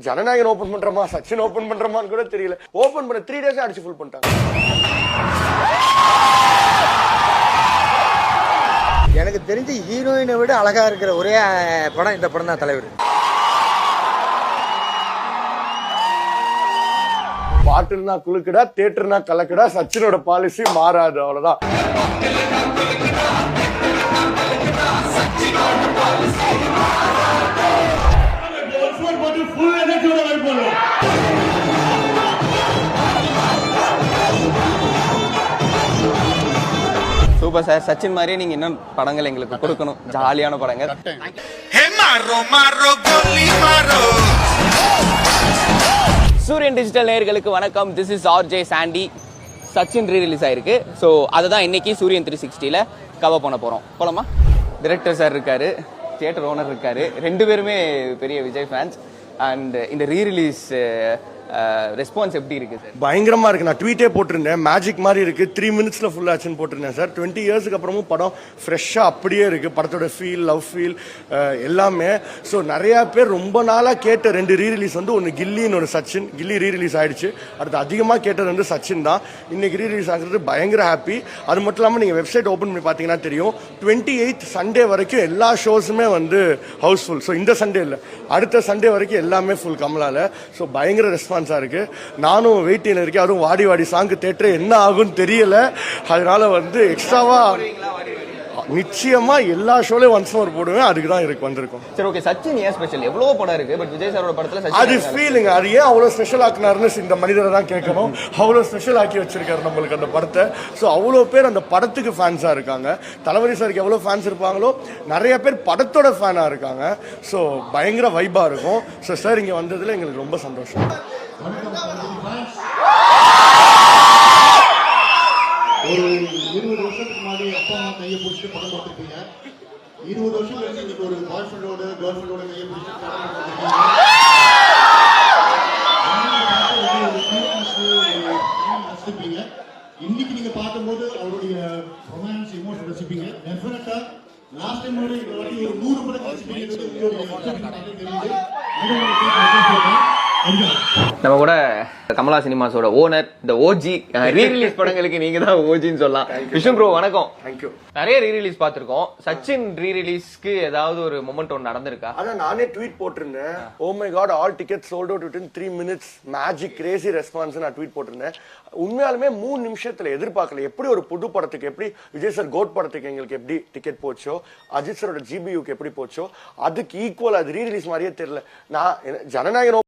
Jananayagan open பண்றமா Sachin open பண்றமான்னு கூட தெரியல. Open பண்ண 3 days அடிச்சு ஃபுல் பண்ணிட்டாங்க. எனக்கு தெரிஞ்சு ஹீரோயினை விட அழகா இருக்கிற ஒரே படம் இந்த படம் தான் தலைவர். பாட்டுனா குலுக்குடா, தியேட்டர்னா கலக்குடா, சச்சினோட பாலிசி மாறாது, அவ்வளவுதான். Super sir. சச்சின் மாதிரியே நீங்க இன்னும் படங்கள் எங்களுக்கு கொடுக்கணும், ஜாலியான படங்கள். சூரியன் டிஜிட்டல் நேயர்களுக்கு வணக்கம். This is RJ Sandy. Sachin rerelease ஆயிருக்கு. ஸோ அதை தான் இன்னைக்கு சூரியன் 360ல கவர் பண்ண போறோம். போலாமா? டைரக்டர் சார் இருக்காரு, தியேட்டர் ஓனர் இருக்காரு, ரெண்டு பேருமே பெரிய விஜய் ஃபேன்ஸ். அண்ட் இந்த ரீ-ரிலீஸ் ரெஸ்பான்ஸ் எப்படி இருக்கு சார்? பயங்கரமா இருக்கு. நான் ட்வீட்டே போட்டிருந்தேன், மேஜிக் மாதிரி இருக்கு, 3 minutesல ஃபுல் ஆச்சுன்னு போட்டிருந்தேன் சார். 20 இயர்ஸ்க்கு அப்புறமும் படம் ஃப்ரெஷ்ஷா அப்படியே இருக்கு. படத்தோட ஃபீல், லவ் ஃபீல் எல்லாமே. ஸோ நிறைய பேர் ரொம்ப நாளா கேட்ட 2 ரீ-ரிலீஸ் வந்து ஒன்று கில்லி, இன்னொரு சச்சின். கில்லி ரீ-ரிலீஸ் ஆயிடுச்சு. அடுத்து அதிகமாக கேட்டது வந்து சச்சின் தான். இன்னைக்கு ரீ-ரிலீஸ் ஆகிறது பயங்கர ஹாப்பி. அது மட்டும் இல்லாமல் நீங்கள் வெப்சைட் ஓப்பன் பண்ணி பார்த்தீங்கன்னா தெரியும், 28th சண்டே வரைக்கும் எல்லா ஷோஸுமே வந்து ஹவுஸ்ஃபுல். ஸோ இந்த சண்டே இல்லை, அடுத்த சண்டே வரைக்கும் எல்லாமே ஃபுல் கமலால. ஸோ பயங்கர ரெஸ்பான்ஸா இருக்கு. நானும் வெயிட்டிங்ல இருக்கேன். அதுவும் வாடி வாடி சாங்கு தேட்டர் என்ன ஆகும்னு தெரியல. அதனால வந்து எக்ஸ்ட்ராவா நிச்சயமா எல்லா ஷோலையும் ஒன்ஸ் மோர் போடுவேன். அதுக்கு தான் இருக்கு வந்திருக்கும். சரி, ஓகே. சச்சின் ஏன் ஸ்பெஷல்? எவ்வளவு படம் இருக்கு, பட் விஜய் சாரோட படத்துல சச்சின் அது ஃபீலிங். அது ஏன் அவ்வளவு ஸ்பெஷல் ஆக்குனாருன்னு இந்த மனிதரை தான் கேட்கணும். அவ்வளவு ஸ்பெஷல் ஆக்கி வச்சிருக்காரு நம்மளுக்கு அந்த படத்தை. ஸோ அவ்வளோ பேர் அந்த படத்துக்கு ஃபேன்ஸா இருக்காங்க. தளபதி சாருக்கு எவ்வளவு ஃபேன்ஸ் இருப்பாங்களோ நிறைய பேர் படத்தோட ஃபேனா இருக்காங்க. ஸோ பயங்கர வைபா இருக்கும். ஸோ சார் இங்க வந்ததுல எங்களுக்கு ரொம்ப சந்தோஷம். ஒரு 20 வருஷத்துக்கு முன்னாடி அப்பா அம்மா கையை பிடிச்சிட்டு படம் பார்த்துருப்பீங்க. 20 வருஷம் கழிச்சு இன்னைக்கு ஒரு பாய் ஃப்ரெண்டோட கேர்ள் ஃப்ரெண்டோட கையை பிடிச்சிட்டு படம் பார்த்துருப்பீங்க. இன்னைக்கு நீங்க பார்க்கும்போது அவருடைய ரொமான்ஸ் எமோஷன் ரசிப்பீங்க. டெஃபினட்டா லாஸ்ட் டைம் ஒரு 100 படம் ரசிப்பீங்க. நம்ம கூட கமலா சினிமாஸோட ஓனர், இந்த ஓஜி ரீ-ரிலீஸ் படங்களுக்கு நீங்க தான் ஓஜின்னு சொல்லலாம். விஷ்ணு ப்ரோ வணக்கம். தேங்க்யூ. நிறைய ரீ-ரிலீஸ் பார்த்திருக்கோம். சச்சின் ரீ-ரிலீஸ்க்கு ஏதாவது ஒரு மொமெண்ட் ஒன்று நடந்திருக்கா? அதான் நானே ட்வீட் போட்டிருந்தேன். Oh my god, all tickets sold out within 3 minutes, magic, crazy response நான் ட்வீட் போட்டிருந்தேன். உண்மையாலுமே 3 நிமிஷத்துல எதிர்பார்க்கல. எப்படி ஒரு புது படத்துக்கு, எப்படி விஜய் சார் கோட் படத்துக்கு எங்களுக்கு எப்படி டிக்கெட் போச்சோ, அஜித் சாரோட GBUக்கு எப்படி போச்சோ, அதுக்கு ஈக்குவல் அது ரீ-ரிலீஸ் மாதிரியே தெரியல. நான் ஜனநாயகன்